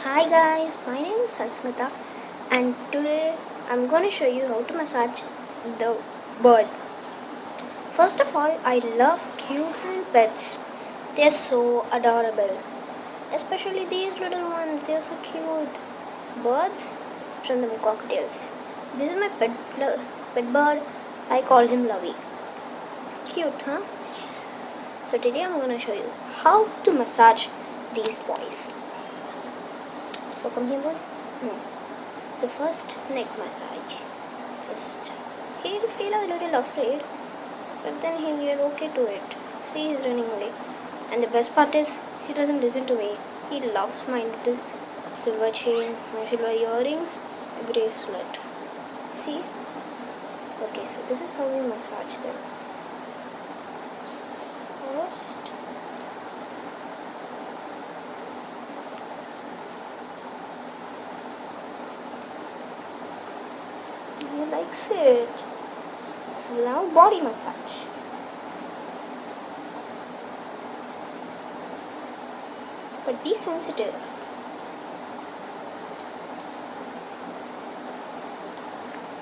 Hi guys, my name is Hasmita and today I'm going to show you how to massage the bird. First of all, I love cute little pets. They're so adorable. Especially these little ones, they're so cute. Birds from the cocktails. This is my pet bird. I call him Lovey. Cute, huh? So today I'm going to show you how to massage these boys. So come here, boy. No. So first, neck massage. Just he'll feel a little afraid, but then he'll get okay to it. See, he's running away. And the best part is, he doesn't listen to me. He loves my little silver chain, my silver earrings, a bracelet. See? Okay, so this is how we massage them. First, he likes it. So now body massage. But be sensitive.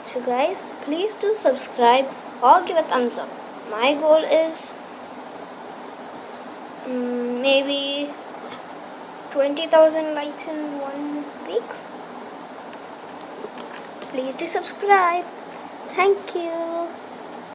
So guys, please do subscribe or give a thumbs up. My goal is maybe 20,000 likes in 1 week. Please do subscribe. Thank you.